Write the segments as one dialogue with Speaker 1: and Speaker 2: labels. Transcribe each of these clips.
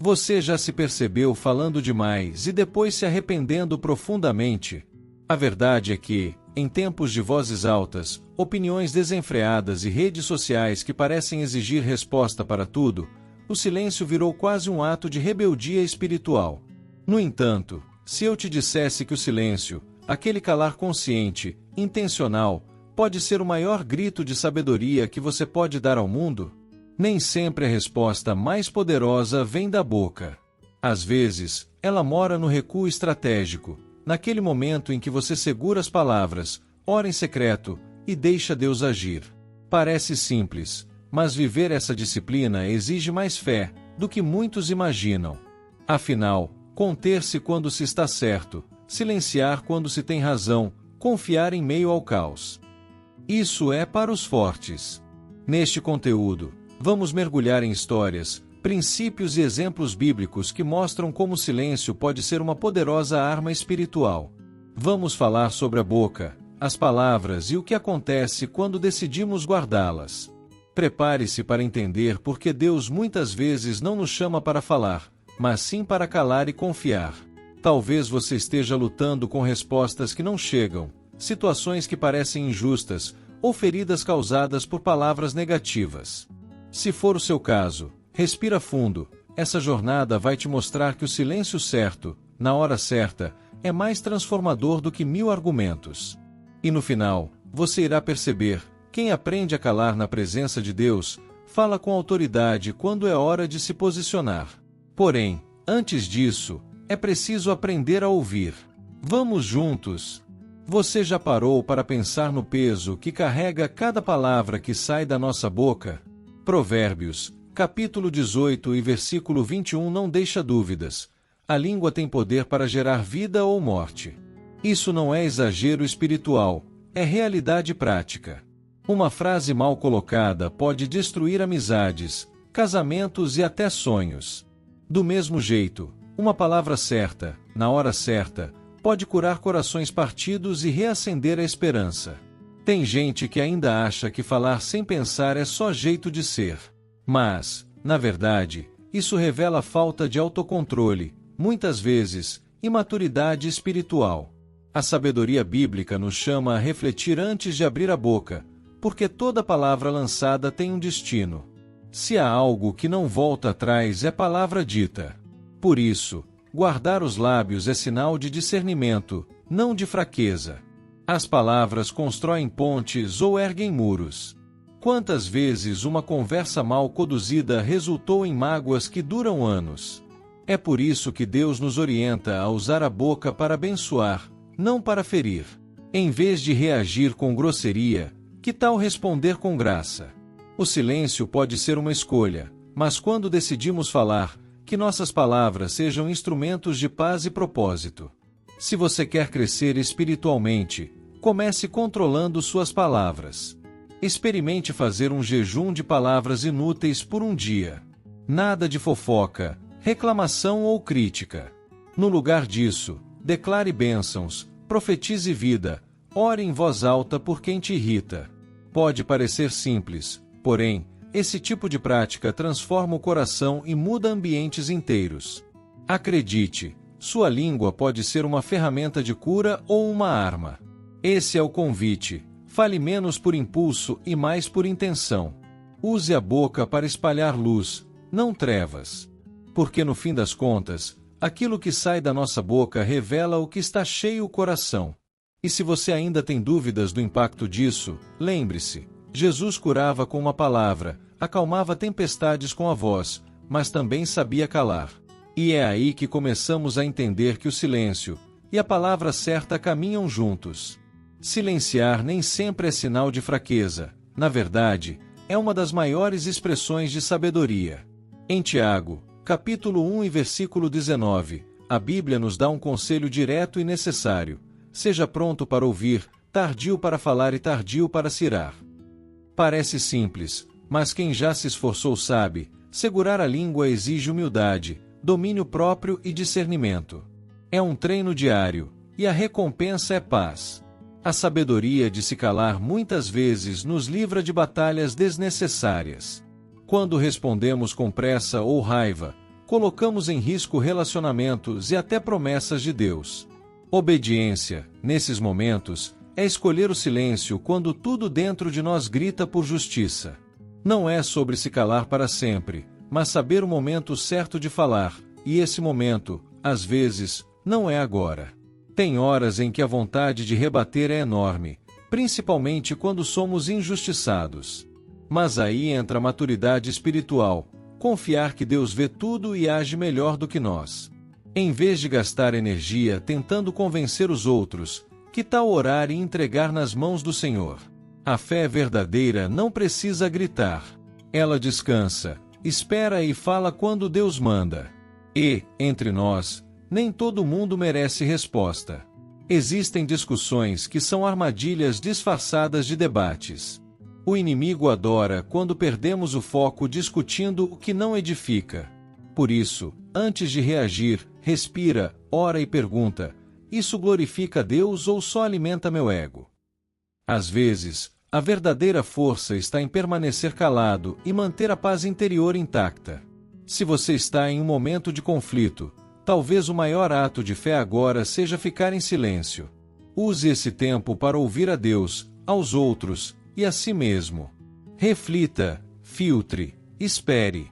Speaker 1: Você já se percebeu falando demais e depois se arrependendo profundamente? A verdade é que, em tempos de vozes altas, opiniões desenfreadas e redes sociais que parecem exigir resposta para tudo, o silêncio virou quase um ato de rebeldia espiritual. No entanto, se eu te dissesse que o silêncio, aquele calar consciente, intencional, pode ser o maior grito de sabedoria que você pode dar ao mundo? Nem sempre a resposta mais poderosa vem da boca. Às vezes, ela mora no recuo estratégico, naquele momento em que você segura as palavras, ora em secreto, e deixa Deus agir. Parece simples, mas viver essa disciplina exige mais fé do que muitos imaginam. Afinal, conter-se quando se está certo, silenciar quando se tem razão, confiar em meio ao caos. Isso é para os fortes. Neste conteúdo, vamos mergulhar em histórias, princípios e exemplos bíblicos que mostram como o silêncio pode ser uma poderosa arma espiritual. Vamos falar sobre a boca, as palavras e o que acontece quando decidimos guardá-las. Prepare-se para entender por que Deus muitas vezes não nos chama para falar, mas sim para calar e confiar. Talvez você esteja lutando com respostas que não chegam, situações que parecem injustas, ou feridas causadas por palavras negativas. Se for o seu caso, respira fundo, essa jornada vai te mostrar que o silêncio certo, na hora certa, é mais transformador do que 1000 argumentos. E no final, você irá perceber, quem aprende a calar na presença de Deus, fala com autoridade quando é hora de se posicionar. Porém, antes disso, é preciso aprender a ouvir. Vamos juntos! Você já parou para pensar no peso que carrega cada palavra que sai da nossa boca? Provérbios, capítulo 18 e versículo 21 não deixa dúvidas. A língua tem poder para gerar vida ou morte. Isso não é exagero espiritual, é realidade prática. Uma frase mal colocada pode destruir amizades, casamentos e até sonhos. Do mesmo jeito, uma palavra certa, na hora certa, pode curar corações partidos e reacender a esperança. Tem gente que ainda acha que falar sem pensar é só jeito de ser. Mas, na verdade, isso revela falta de autocontrole, muitas vezes, imaturidade espiritual. A sabedoria bíblica nos chama a refletir antes de abrir a boca, porque toda palavra lançada tem um destino. Se há algo que não volta atrás é palavra dita. Por isso, guardar os lábios é sinal de discernimento, não de fraqueza. As palavras constroem pontes ou erguem muros. Quantas vezes uma conversa mal conduzida resultou em mágoas que duram anos? É por isso que Deus nos orienta a usar a boca para abençoar, não para ferir. Em vez de reagir com grosseria, que tal responder com graça? O silêncio pode ser uma escolha, mas quando decidimos falar, que nossas palavras sejam instrumentos de paz e propósito. Se você quer crescer espiritualmente, comece controlando suas palavras. Experimente fazer um jejum de palavras inúteis por um dia. Nada de fofoca, reclamação ou crítica. No lugar disso, declare bênçãos, profetize vida, ore em voz alta por quem te irrita. Pode parecer simples, porém, esse tipo de prática transforma o coração e muda ambientes inteiros. Acredite, sua língua pode ser uma ferramenta de cura ou uma arma. Esse é o convite. Fale menos por impulso e mais por intenção. Use a boca para espalhar luz, não trevas. Porque no fim das contas, aquilo que sai da nossa boca revela o que está cheio o coração. E se você ainda tem dúvidas do impacto disso, lembre-se, Jesus curava com uma palavra, acalmava tempestades com a voz, mas também sabia calar. E é aí que começamos a entender que o silêncio e a palavra certa caminham juntos. Silenciar nem sempre é sinal de fraqueza, na verdade, é uma das maiores expressões de sabedoria. Em Tiago, capítulo 1 e versículo 19, a Bíblia nos dá um conselho direto e necessário: seja pronto para ouvir, tardio para falar e tardio para se irar. Parece simples, mas quem já se esforçou sabe, segurar a língua exige humildade, domínio próprio e discernimento. É um treino diário, e a recompensa é paz. A sabedoria de se calar muitas vezes nos livra de batalhas desnecessárias. Quando respondemos com pressa ou raiva, colocamos em risco relacionamentos e até promessas de Deus. Obediência, nesses momentos, é escolher o silêncio quando tudo dentro de nós grita por justiça. Não é sobre se calar para sempre, mas saber o momento certo de falar, e esse momento, às vezes, não é agora. Tem horas em que a vontade de rebater é enorme, principalmente quando somos injustiçados. Mas aí entra a maturidade espiritual, confiar que Deus vê tudo e age melhor do que nós. Em vez de gastar energia tentando convencer os outros, que tal orar e entregar nas mãos do Senhor? A fé verdadeira não precisa gritar. Ela descansa, espera e fala quando Deus manda. E, entre nós, nem todo mundo merece resposta. Existem discussões que são armadilhas disfarçadas de debates. O inimigo adora quando perdemos o foco discutindo o que não edifica. Por isso, antes de reagir, respira, ora e pergunta: isso glorifica a Deus ou só alimenta meu ego? Às vezes, a verdadeira força está em permanecer calado e manter a paz interior intacta. Se você está em um momento de conflito, talvez o maior ato de fé agora seja ficar em silêncio. Use esse tempo para ouvir a Deus, aos outros e a si mesmo. Reflita, filtre, espere.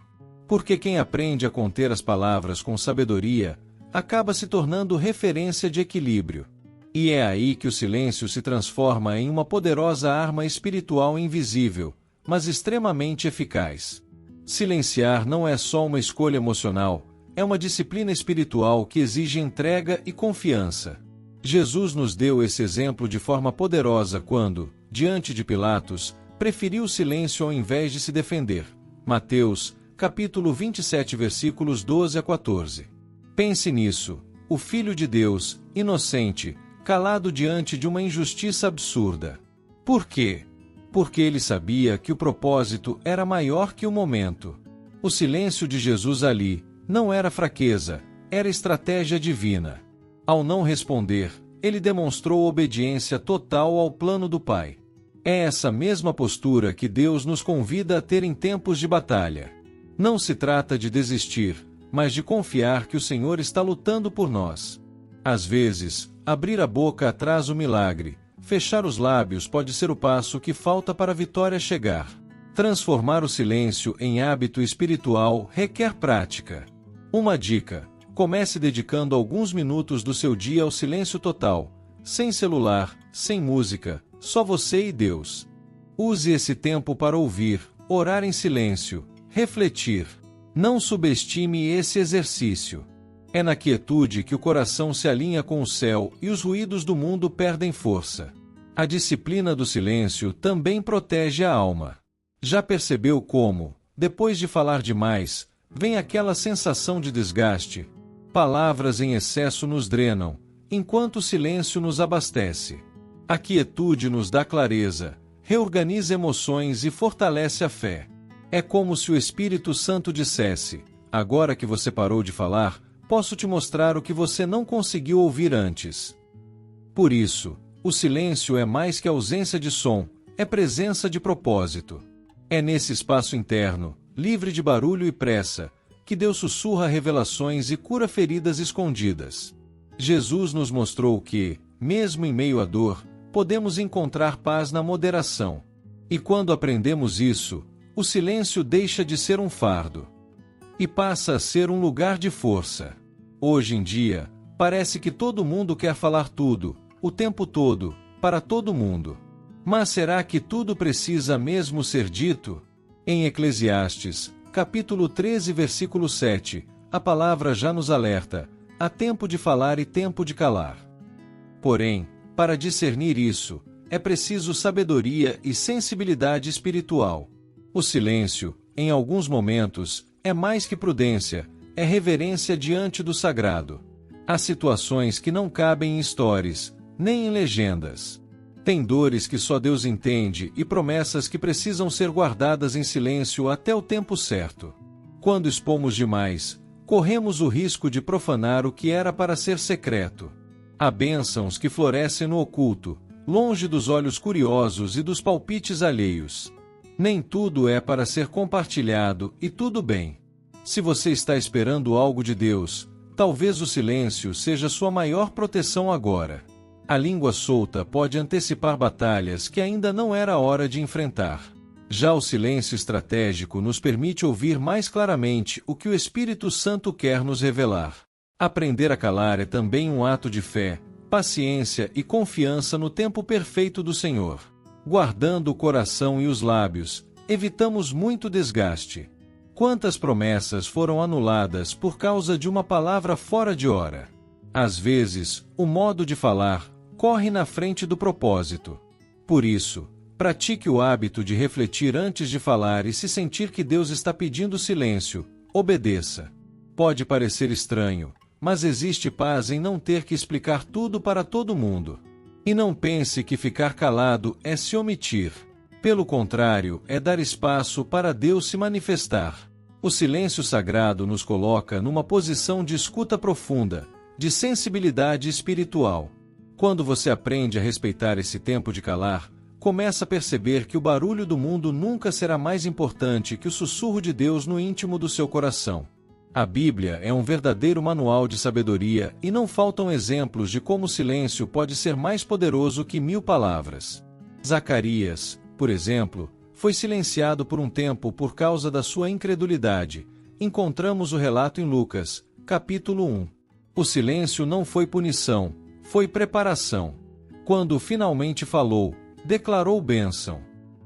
Speaker 1: Porque quem aprende a conter as palavras com sabedoria, acaba se tornando referência de equilíbrio. E é aí que o silêncio se transforma em uma poderosa arma espiritual invisível, mas extremamente eficaz. Silenciar não é só uma escolha emocional, é uma disciplina espiritual que exige entrega e confiança. Jesus nos deu esse exemplo de forma poderosa quando, diante de Pilatos, preferiu o silêncio ao invés de se defender. Mateus, capítulo 27, versículos 12 a 14. Pense nisso, o Filho de Deus, inocente, calado diante de uma injustiça absurda. Por quê? Porque ele sabia que o propósito era maior que o momento. O silêncio de Jesus ali não era fraqueza, era estratégia divina. Ao não responder, ele demonstrou obediência total ao plano do Pai. É essa mesma postura que Deus nos convida a ter em tempos de batalha. Não se trata de desistir, mas de confiar que o Senhor está lutando por nós. Às vezes, abrir a boca atrasa o milagre, fechar os lábios pode ser o passo que falta para a vitória chegar. Transformar o silêncio em hábito espiritual requer prática. Uma dica: comece dedicando alguns minutos do seu dia ao silêncio total, sem celular, sem música, só você e Deus. Use esse tempo para ouvir, orar em silêncio, refletir. Não subestime esse exercício. É na quietude que o coração se alinha com o céu e os ruídos do mundo perdem força. A disciplina do silêncio também protege a alma. Já percebeu como, depois de falar demais, vem aquela sensação de desgaste? Palavras em excesso nos drenam, enquanto o silêncio nos abastece. A quietude nos dá clareza, reorganiza emoções e fortalece a fé. É como se o Espírito Santo dissesse: agora que você parou de falar, posso te mostrar o que você não conseguiu ouvir antes. Por isso, o silêncio é mais que ausência de som, é presença de propósito. É nesse espaço interno, livre de barulho e pressa, que Deus sussurra revelações e cura feridas escondidas. Jesus nos mostrou que, mesmo em meio à dor, podemos encontrar paz na moderação. E quando aprendemos isso, o silêncio deixa de ser um fardo e passa a ser um lugar de força. Hoje em dia, parece que todo mundo quer falar tudo, o tempo todo, para todo mundo. Mas será que tudo precisa mesmo ser dito? Em Eclesiastes, capítulo 13, versículo 7, a palavra já nos alerta: há tempo de falar e tempo de calar. Porém, para discernir isso, é preciso sabedoria e sensibilidade espiritual. O silêncio, em alguns momentos, é mais que prudência, é reverência diante do sagrado. Há situações que não cabem em stories, nem em legendas. Tem dores que só Deus entende e promessas que precisam ser guardadas em silêncio até o tempo certo. Quando expomos demais, corremos o risco de profanar o que era para ser secreto. Há bênçãos que florescem no oculto, longe dos olhos curiosos e dos palpites alheios. Nem tudo é para ser compartilhado, e tudo bem. Se você está esperando algo de Deus, talvez o silêncio seja sua maior proteção agora. A língua solta pode antecipar batalhas que ainda não era hora de enfrentar. Já o silêncio estratégico nos permite ouvir mais claramente o que o Espírito Santo quer nos revelar. Aprender a calar é também um ato de fé, paciência e confiança no tempo perfeito do Senhor. Guardando o coração e os lábios, evitamos muito desgaste. Quantas promessas foram anuladas por causa de uma palavra fora de hora? Às vezes, o modo de falar corre na frente do propósito. Por isso, pratique o hábito de refletir antes de falar e se sentir que Deus está pedindo silêncio, obedeça. Pode parecer estranho, mas existe paz em não ter que explicar tudo para todo mundo. E não pense que ficar calado é se omitir. Pelo contrário, é dar espaço para Deus se manifestar. O silêncio sagrado nos coloca numa posição de escuta profunda, de sensibilidade espiritual. Quando você aprende a respeitar esse tempo de calar, começa a perceber que o barulho do mundo nunca será mais importante que o sussurro de Deus no íntimo do seu coração. A Bíblia é um verdadeiro manual de sabedoria e não faltam exemplos de como o silêncio pode ser mais poderoso que 1000 palavras. Zacarias, por exemplo, foi silenciado por um tempo por causa da sua incredulidade. Encontramos o relato em Lucas, capítulo 1. O silêncio não foi punição, foi preparação. Quando finalmente falou, declarou bênção.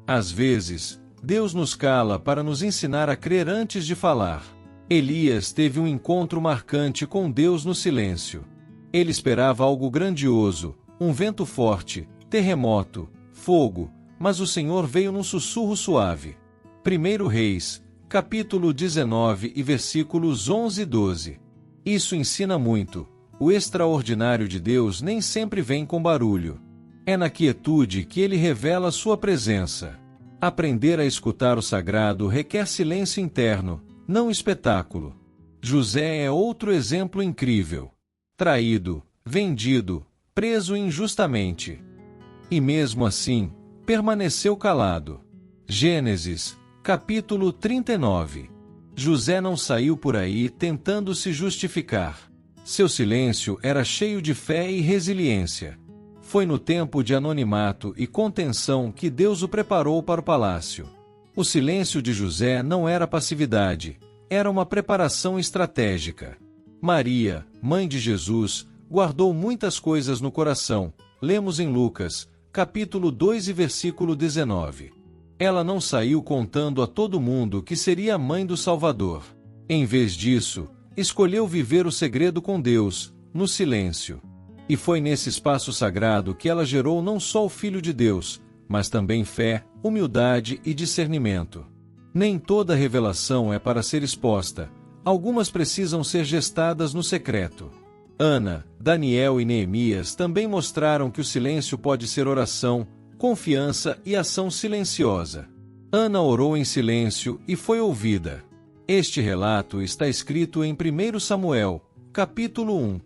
Speaker 1: Às vezes, Deus nos cala para nos ensinar a crer antes de falar. Elias teve um encontro marcante com Deus no silêncio. Ele esperava algo grandioso, um vento forte, terremoto, fogo, mas o Senhor veio num sussurro suave. 1 Reis, capítulo 19 e versículos 11 e 12. Isso ensina muito. O extraordinário de Deus nem sempre vem com barulho. É na quietude que Ele revela sua presença. Aprender a escutar o sagrado requer silêncio interno, não espetáculo. José é outro exemplo incrível. Traído, vendido, preso injustamente. E mesmo assim, permaneceu calado. Gênesis, capítulo 39. José não saiu por aí tentando se justificar. Seu silêncio era cheio de fé e resiliência. Foi no tempo de anonimato e contenção que Deus o preparou para o palácio. O silêncio de José não era passividade, era uma preparação estratégica. Maria, mãe de Jesus, guardou muitas coisas no coração. Lemos em Lucas, capítulo 2 e versículo 19. Ela não saiu contando a todo mundo que seria a mãe do Salvador. Em vez disso, escolheu viver o segredo com Deus, no silêncio. E foi nesse espaço sagrado que ela gerou não só o Filho de Deus, mas também fé, humildade e discernimento. Nem toda revelação é para ser exposta, algumas precisam ser gestadas no secreto. Ana, Daniel e Neemias também mostraram que o silêncio pode ser oração, confiança e ação silenciosa. Ana orou em silêncio e foi ouvida. Este relato está escrito em 1 Samuel, capítulo 1.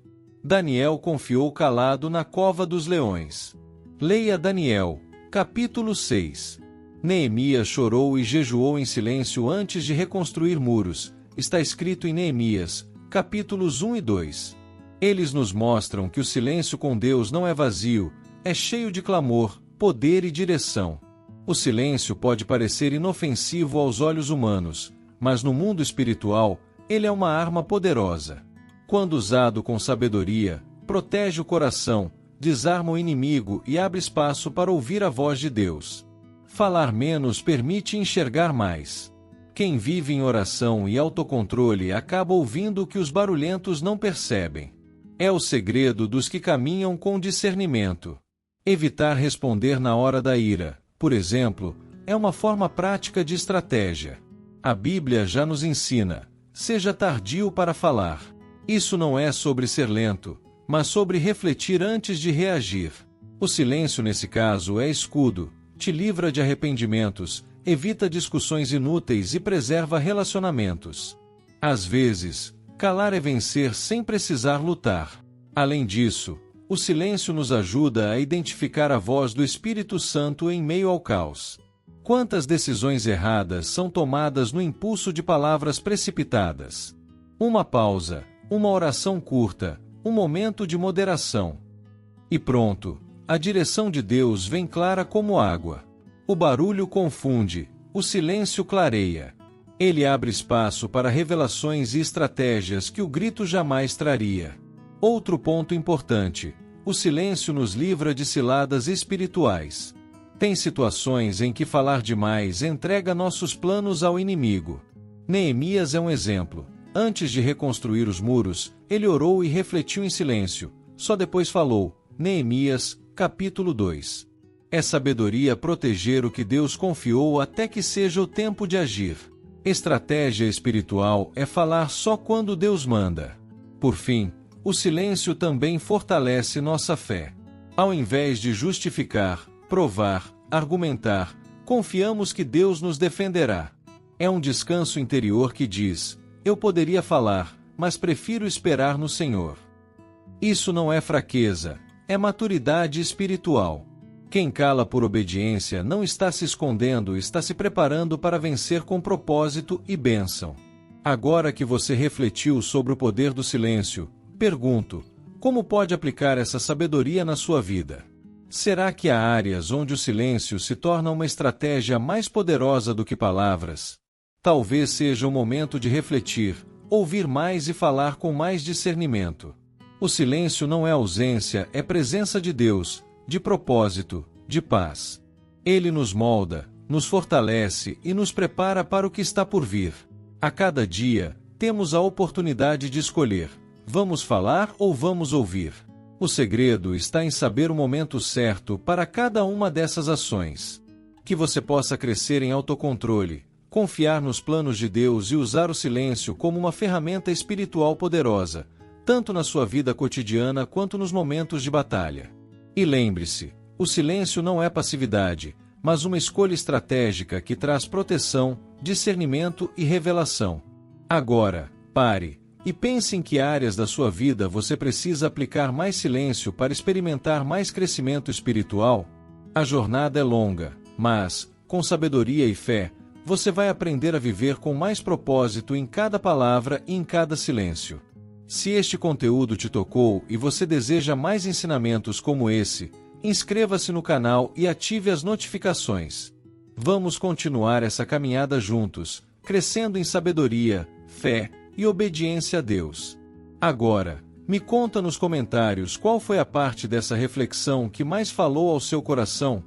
Speaker 1: Daniel confiou calado na cova dos leões. Leia Daniel, capítulo 6. Neemias chorou e jejuou em silêncio antes de reconstruir muros. Está escrito em Neemias, capítulos 1 e 2. Eles nos mostram que o silêncio com Deus não é vazio, é cheio de clamor, poder e direção. O silêncio pode parecer inofensivo aos olhos humanos, mas no mundo espiritual, ele é uma arma poderosa. Quando usado com sabedoria, protege o coração, desarma o inimigo e abre espaço para ouvir a voz de Deus. Falar menos permite enxergar mais. Quem vive em oração e autocontrole acaba ouvindo o que os barulhentos não percebem. É o segredo dos que caminham com discernimento. Evitar responder na hora da ira, por exemplo, é uma forma prática de estratégia. A Bíblia já nos ensina: seja tardio para falar. Isso não é sobre ser lento, mas sobre refletir antes de reagir. O silêncio nesse caso é escudo, te livra de arrependimentos, evita discussões inúteis e preserva relacionamentos. Às vezes, calar é vencer sem precisar lutar. Além disso, o silêncio nos ajuda a identificar a voz do Espírito Santo em meio ao caos. Quantas decisões erradas são tomadas no impulso de palavras precipitadas? Uma pausa, uma oração curta, um momento de moderação. E pronto, a direção de Deus vem clara como água. O barulho confunde, o silêncio clareia. Ele abre espaço para revelações e estratégias que o grito jamais traria. Outro ponto importante: o silêncio nos livra de ciladas espirituais. Tem situações em que falar demais entrega nossos planos ao inimigo. Neemias é um exemplo. Antes de reconstruir os muros, ele orou e refletiu em silêncio. Só depois falou. Neemias, capítulo 2. É sabedoria proteger o que Deus confiou até que seja o tempo de agir. Estratégia espiritual é falar só quando Deus manda. Por fim, o silêncio também fortalece nossa fé. Ao invés de justificar, provar, argumentar, confiamos que Deus nos defenderá. É um descanso interior que diz: eu poderia falar, mas prefiro esperar no Senhor. Isso não é fraqueza, é maturidade espiritual. Quem cala por obediência não está se escondendo, está se preparando para vencer com propósito e bênção. Agora que você refletiu sobre o poder do silêncio, pergunto: como pode aplicar essa sabedoria na sua vida? Será que há áreas onde o silêncio se torna uma estratégia mais poderosa do que palavras? Talvez seja o momento de refletir, ouvir mais e falar com mais discernimento. O silêncio não é ausência, é presença de Deus, de propósito, de paz. Ele nos molda, nos fortalece e nos prepara para o que está por vir. A cada dia, temos a oportunidade de escolher: vamos falar ou vamos ouvir? O segredo está em saber o momento certo para cada uma dessas ações. Que você possa crescer em autocontrole, confiar nos planos de Deus e usar o silêncio como uma ferramenta espiritual poderosa, tanto na sua vida cotidiana quanto nos momentos de batalha. E lembre-se, o silêncio não é passividade, mas uma escolha estratégica que traz proteção, discernimento e revelação. Agora, pare e pense em que áreas da sua vida você precisa aplicar mais silêncio para experimentar mais crescimento espiritual. A jornada é longa, mas, com sabedoria e fé, você vai aprender a viver com mais propósito em cada palavra e em cada silêncio. Se este conteúdo te tocou e você deseja mais ensinamentos como esse, inscreva-se no canal e ative as notificações. Vamos continuar essa caminhada juntos, crescendo em sabedoria, fé e obediência a Deus. Agora, me conta nos comentários qual foi a parte dessa reflexão que mais falou ao seu coração.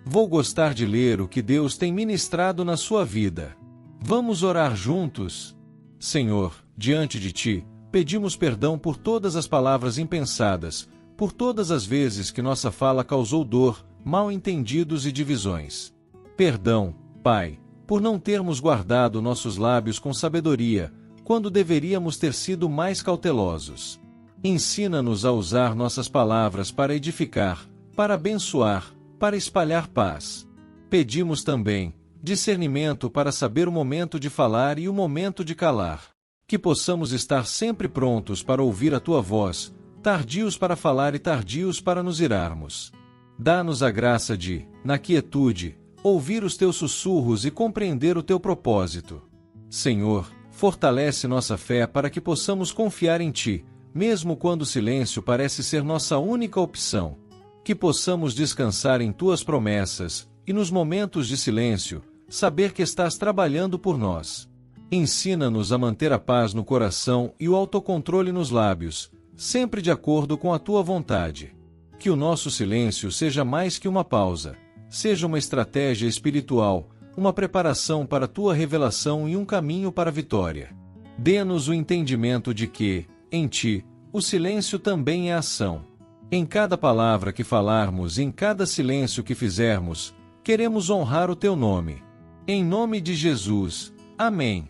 Speaker 1: Vou gostar de ler o que Deus tem ministrado na sua vida. Vamos orar juntos? Senhor, diante de Ti, pedimos perdão por todas as palavras impensadas, por todas as vezes que nossa fala causou dor, mal-entendidos e divisões. Perdão, Pai, por não termos guardado nossos lábios com sabedoria, quando deveríamos ter sido mais cautelosos. Ensina-nos a usar nossas palavras para edificar, para abençoar, para espalhar paz. Pedimos também discernimento para saber o momento de falar e o momento de calar. Que possamos estar sempre prontos para ouvir a Tua voz, tardios para falar e tardios para nos irarmos. Dá-nos a graça de, na quietude, ouvir os Teus sussurros e compreender o Teu propósito. Senhor, fortalece nossa fé para que possamos confiar em Ti, mesmo quando o silêncio parece ser nossa única opção. Que possamos descansar em Tuas promessas, e nos momentos de silêncio, saber que estás trabalhando por nós. Ensina-nos a manter a paz no coração e o autocontrole nos lábios, sempre de acordo com a Tua vontade. Que o nosso silêncio seja mais que uma pausa, seja uma estratégia espiritual, uma preparação para a Tua revelação e um caminho para a vitória. Dê-nos o entendimento de que, em Ti, o silêncio também é ação. Em cada palavra que falarmos e em cada silêncio que fizermos, queremos honrar o Teu nome. Em nome de Jesus. Amém.